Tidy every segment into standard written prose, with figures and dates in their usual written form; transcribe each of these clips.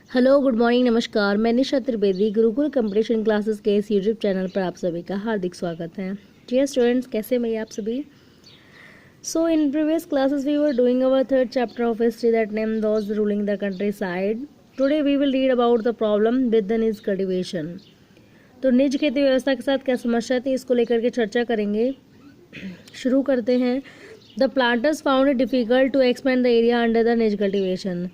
Hello, good morning, नमस्कार। मैं निशा Trivedi Gurukul competition classes के इस यूट्यूब चैनल पर आप सभी का हार्दिक स्वागत है। डियर स्टूडेंट्स, कैसे हैं आप सभी? So in previous classes we were doing our third chapter of history that name those ruling the countryside. Today we will read about the problem with the निज कल्टिवेशन। तो निज खेती व्यवस्था के साथ क्या समस्या थी, इसको लेकर के चर्चा करेंगे। शुरू करते हैं। The planters found it difficult to expand the area under the निज कल्टिवेशन।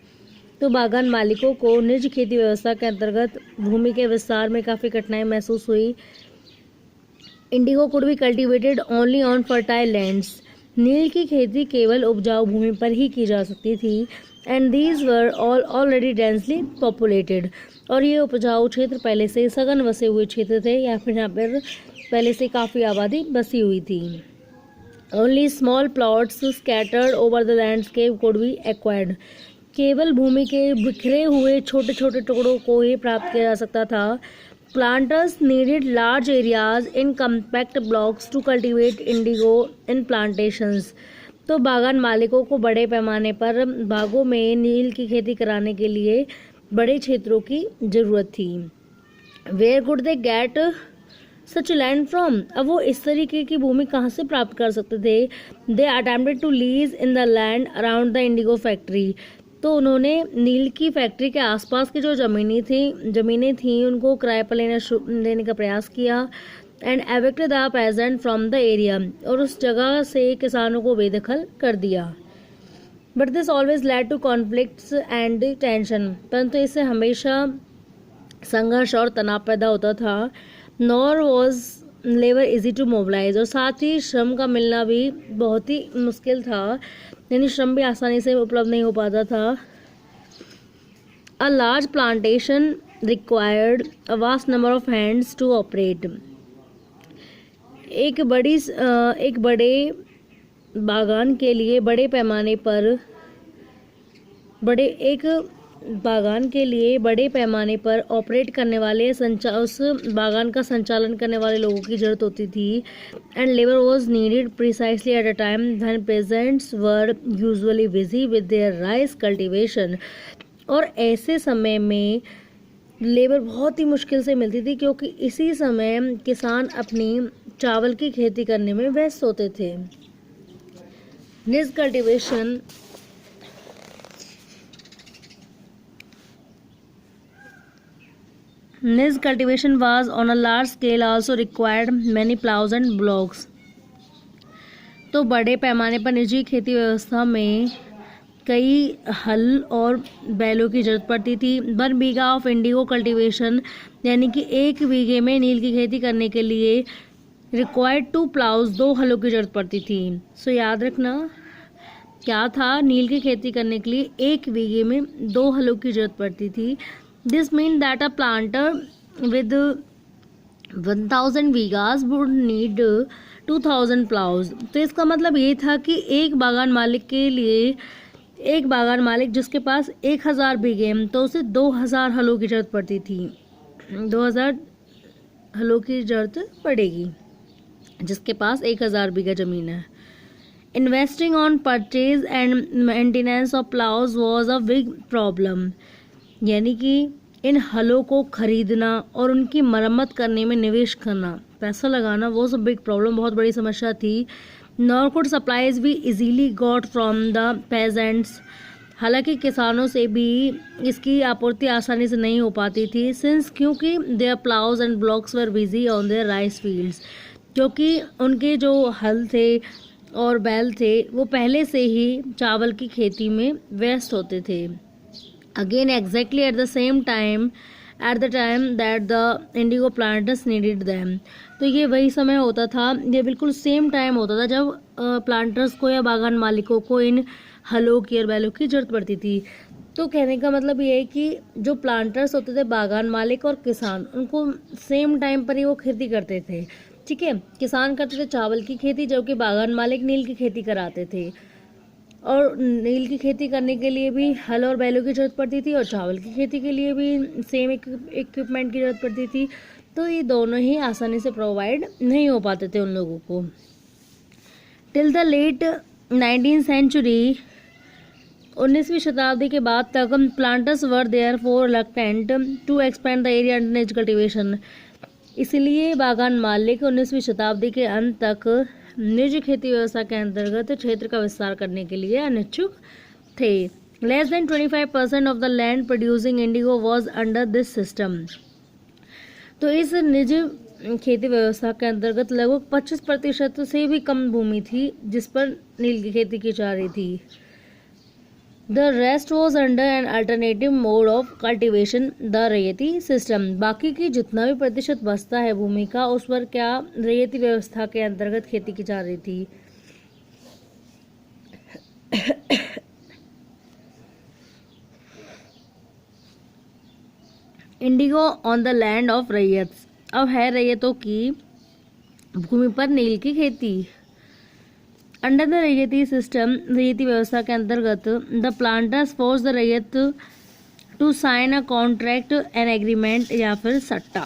तो बागान मालिकों को निज खेती व्यवस्था के अंतर्गत भूमि के विस्तार में काफ़ी कठिनाई महसूस हुई। Indigo could be cultivated only on fertile lands. नील की खेती केवल उपजाऊ भूमि पर ही की जा सकती थी। And these were all already densely populated. और ये उपजाऊ क्षेत्र पहले से सघन बसे हुए क्षेत्र थे, या फिर यहाँ पर पहले से काफ़ी आबादी बसी हुई थी। Only small plots scattered over the landscape could be acquired. केवल भूमि के बिखरे हुए छोटे छोटे टुकड़ों को ही प्राप्त किया जा सकता था। Planters needed large areas in compact blocks to cultivate indigo in plantations. तो बागान मालिकों को बड़े पैमाने पर बागों में नील की खेती कराने के लिए बड़े क्षेत्रों की जरूरत थी। Where could they get such land from? अब वो इस तरीके की भूमि कहाँ से प्राप्त कर सकते थे? They attempted to lease in the land around the indigo factory. तो उन्होंने नील की फैक्ट्री के आसपास की जो ज़मीनें थीं उनको किराए पर लेने का प्रयास किया। And evicted the peasant from the area. और उस जगह से किसानों को बेदखल कर दिया। But this always led to conflicts and tension. परंतु इससे हमेशा संघर्ष और तनाव पैदा होता था। Nor was labour easy to mobilise. और साथ ही श्रम का मिलना भी बहुत ही मुश्किल था, यानी श्रम भी आसानी से उपलब्ध नहीं हो पाता था। A large plantation required a vast number of hands to operate. एक बड़े बागान के लिए बड़े पैमाने पर ऑपरेट करने वाले उस बागान का संचालन करने वाले लोगों की जरूरत होती थी। And labour was needed precisely at a time when pageants were usually busy with their rice cultivation. और ऐसे समय में लेबर बहुत ही मुश्किल से मिलती थी, क्योंकि इसी समय किसान अपनी चावल की खेती करने में व्यस्त होते थे। निज cultivation was on a large scale, also required many plows and blocks. तो बड़े पैमाने पर निजी खेती व्यवस्था में कई हल और बैलों की जरूरत पड़ती थी। 1 बीघा ऑफ इंडिगो कल्टीवेशन, यानी कि 1 बीघे में नील की खेती करने के लिए रिक्वायर्ड 2 प्लाउज, 2 हलों की जरूरत पड़ती थी। सो याद रखना क्या था, नील की खेती करने के लिए 1 बीघे में 2 हलों की जरूरत पड़ती थी। This means that a planter with 1000 बीघास would need 2000 plows। तो इसका मतलब ये था कि एक बागान मालिक जिसके पास 1000 बीघे, तो उसे 2000 हलों की जरूरत पड़ती थी। 2000 हलों की जरूरत पड़ेगी जिसके पास 1000 बीघा जमीन है। Investing on purchase and maintenance of plows was a big problem। यानी कि इन हलों को खरीदना और उनकी मरम्मत करने में निवेश करना, पैसा लगाना, वो सब बिग प्रॉब्लम, बहुत बड़ी समस्या थी। नॉर कुड सप्लाईज भी easily got from the pageants. हालांकि किसानों से भी इसकी आपूर्ति आसानी से नहीं हो पाती थी। क्योंकि their ploughs and bullocks were busy on their rice fields. क्योंकि उनके जो हल थे और बैल थे वो पहले से ही चावल की खेती में व्यस्त होते थे। Again, exactly at the time that the indigo planters needed them। तो ये वही समय होता था, ये बिल्कुल सेम टाइम होता था जब प्लांटर्स को या बागान मालिकों को इन हलों की और बैलों की जरूरत पड़ती थी। तो कहने का मतलब ये है कि जो प्लांटर्स होते थे, बागान मालिक और किसान, उनको सेम टाइम पर ही वो खेती करते थे। ठीक है, किसान करते थे चावल की खेती, जबकि बागान मालिक नील की खेती कराते थे। और नील की खेती करने के लिए भी हल और बैलों की जरूरत पड़ती थी, और चावल की खेती के लिए भी सेम इक्विपमेंट की जरूरत पड़ती थी। तो ये दोनों ही आसानी से प्रोवाइड नहीं हो पाते थे उन लोगों को। Till the late 19th century 19वीं शताब्दी के बाद तक planters were therefore reluctant to expand the area under nij cultivation. इसलिए बागान मालिक 19वीं शताब्दी के अंत तक निजी खेती व्यवस्था के अंतर्गत क्षेत्र का विस्तार करने के लिए अनिच्छुक थे। Less than 25% of the land producing Indigo was under this system. तो इस निजी खेती व्यवस्था के अंतर्गत लगभग 25% से भी कम भूमि थी जिस पर नील की खेती की जा रही थी। The rest was under an alternative mode of cultivation the raiyati system. बाकी की जितना भी प्रतिशत बचता है भूमि का उस पर क्या रैयती व्यवस्था के अंतर्गत खेती की जा रही थी। Indigo on the land of raiyats. अब है रैयतों की भूमि पर नील की खेती। Under the raiyati system, raiyati व्यवस्था के अंतर्गत the planters force the raiyat to sign a contract an agreement या फिर सट्टा।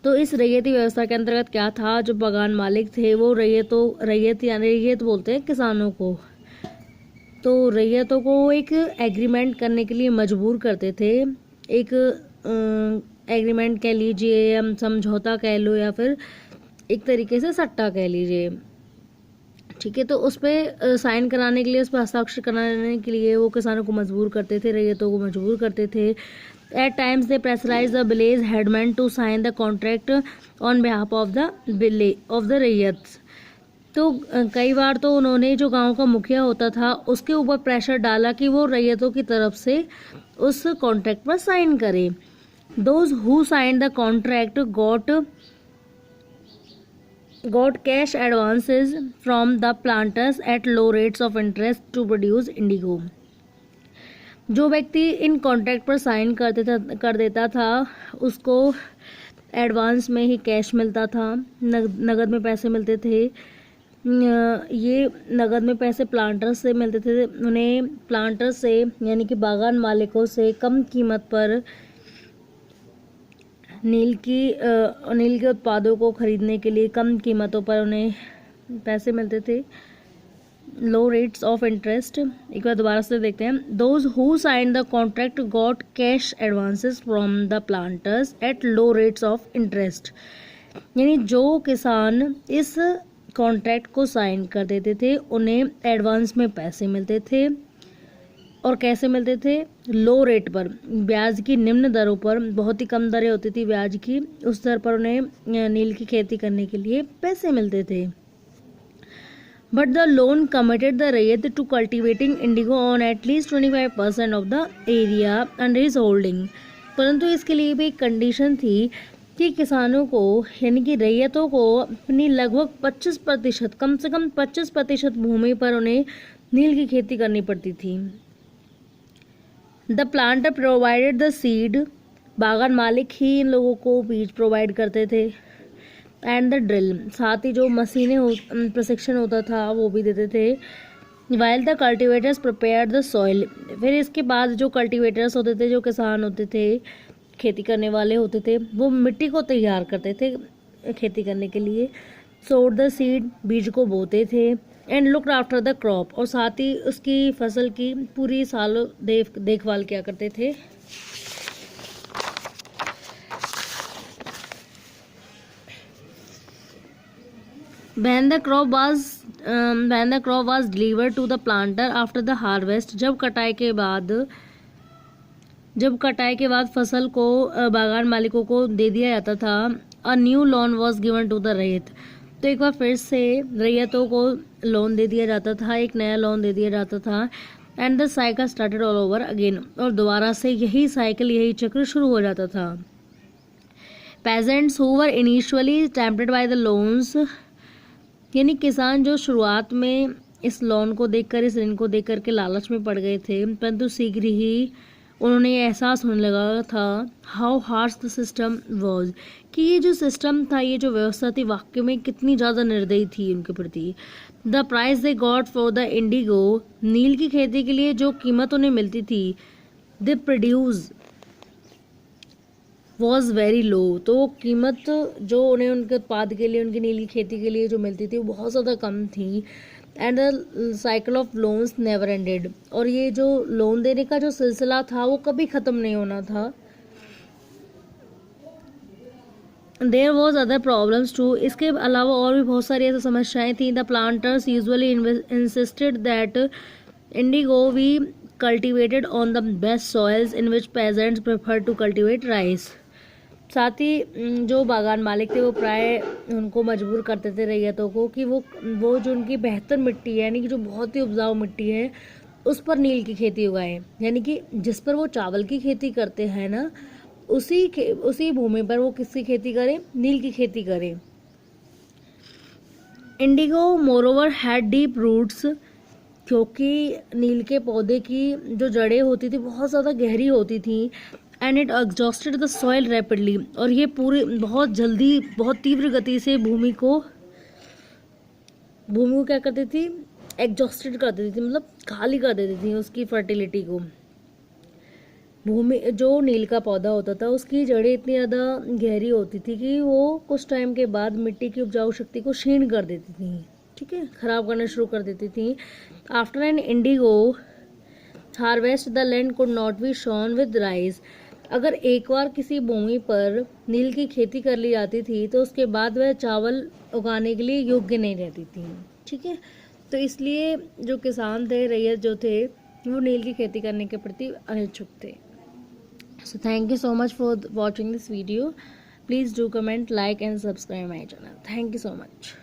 तो इस रैयती व्यवस्था के अंतर्गत क्या था, जो बागान मालिक थे वो रैयत यानी रैयत बोलते हैं किसानों को, तो रैयतों को एक एग्रीमेंट करने के लिए मजबूर करते थे। एक एग्रीमेंट कह लीजिए, हम समझौता कह लो या फिर एक तरीके से सट्टा कह लीजिए, ठीक है। तो उस पर साइन कराने के लिए, उस पर हस्ताक्षर कराने के लिए वो किसानों को मजबूर करते थे, रैयतों को मजबूर करते थे। At times they pressurise the village headman to sign the contract on behalf of the raiyats. तो कई बार तो उन्होंने जो गांव का मुखिया होता था उसके ऊपर प्रेशर डाला कि वो रैयतों की तरफ से उस कॉन्ट्रैक्ट पर साइन करे। Those who sign the contract got cash advances from the planters at low rates of interest to produce indigo। जो व्यक्ति इन कॉन्ट्रैक्ट पर साइन कर देता था उसको एडवांस में ही कैश मिलता था, नगद में पैसे मिलते थे। ये नगद में पैसे प्लांटर्स से मिलते थे, उन्हें प्लांटर्स से यानी कि बागान मालिकों से कम कीमत पर नील के उत्पादों को खरीदने के लिए कम कीमतों पर उन्हें पैसे मिलते थे। लो रेट्स ऑफ इंटरेस्ट, एक बार दोबारा से देखते हैं। Those who sign the contract got cash advances from the planters at low rates of interest. यानी जो किसान इस कॉन्ट्रैक्ट को साइन कर देते थे उन्हें एडवांस में पैसे मिलते थे। और कैसे मिलते थे? लो रेट पर, ब्याज की निम्न दरों पर, बहुत ही कम दरें होती थी ब्याज की, उस दर पर उन्हें नील की खेती करने के लिए पैसे मिलते थे। But the loan committed the raiyat to cultivating indigo on at least 25% of the area under his holding. परंतु इसके लिए भी एक कंडीशन थी कि किसानों को यानी कि रैयतों को अपनी लगभग 25%, कम से कम 25% भूमि पर उन्हें नील की खेती करनी पड़ती थी। The planter provided the seed, बागान मालिक ही इन लोगों को बीज प्रोवाइड करते थे। एंड द ड्रिल, साथ ही जो मशीनें प्रशिक्षण होता था वो भी देते थे। While the cultivators prepare the soil, फिर इसके बाद जो कल्टिवेटर्स होते थे, जो किसान होते थे, खेती करने वाले होते थे, वो मिट्टी को तैयार करते थे खेती करने के लिए। सोड द सीड, बीज को बोते थे। And looked after the crop, और साथ ही उसकी फसल की पूरी साल देखभाल किया करते थे। When the crop was delivered to the planter after the harvest, जब कटाई के बाद फसल को बागान मालिकों को दे दिया जाता था, a new loan was given to the रैयत। तो एक बार फिर से रैयतों को लोन दे दिया जाता था, एक नया लोन दे दिया जाता था। And the cycle started all over again, और दोबारा से यही चक्र शुरू हो जाता था। Pageants who were initially tempted by the loans, यानी किसान जो शुरुआत में इस लोन को देखकर, इस ऋण को देखकर के लालच में पड़ गए थे, परंतु शीघ्र ही उन्होंने एहसास होने लगा था how harsh the system was, कि ये जो सिस्टम था, ये जो व्यवस्था थी, वाकई में कितनी ज़्यादा निर्दयी थी उनके प्रति। The price they got for the indigo, नील की खेती के लिए जो कीमत उन्हें मिलती थी, they produce was very low, तो कीमत जो उन्हें उनके उत्पाद के लिए, उनकी नील की खेती के लिए जो मिलती थी वो बहुत ज़्यादा कम थी। And the cycle of loans never ended, और ये जो लोन देने का जो सिलसिला था वो कभी ख़त्म नहीं होना था. There was other problems too, इसके अलावा और भी बहुत सारी ऐसी समस्याएं थी. The planters usually insisted that indigo be cultivated on the best soils in which peasants prefer to cultivate rice. साथ ही जो बागान मालिक थे वो प्राय उनको मजबूर करते थे रैयतों को कि वो जो उनकी बेहतर मिट्टी है, यानी कि जो बहुत ही उपजाऊ मिट्टी है, उस पर नील की खेती उगाएं. यानी कि जिस पर वो चावल की खेती करते हैं ना, उसी भूमि पर वो किसकी खेती करें, नील की खेती करें. Indigo moreover had deep roots, क्योंकि नील के पौधे की जो जड़ें होती थी बहुत ज़्यादा गहरी होती थी. And it exhausted the soil rapidly, और ये पूरी बहुत जल्दी बहुत तीव्र गति से भूमि को क्या करती थी, एग्जॉस्टेड कर देती थी, मतलब खाली कर देती थी उसकी फर्टिलिटी को. भूमि जो नील का पौधा होता था उसकी जड़ें इतनी ज़्यादा गहरी होती थी कि वो कुछ टाइम के बाद मिट्टी की उपजाऊ शक्ति को क्षीण कर देती थी. ठीक है, ख़राब करना शुरू कर देती थी. After an indigo harvest the land could not be sown with rice. अगर एक बार किसी भूमि पर नील की खेती कर ली जाती थी तो उसके बाद वह चावल उगाने के लिए योग्य नहीं रहती थी. ठीक है, तो इसलिए जो किसान थे, रैयत जो थे, वो नील की खेती करने के प्रति अनिच्छुक थे. So thank you so much for watching this video. Please do comment, like and subscribe my channel. Thank you so much.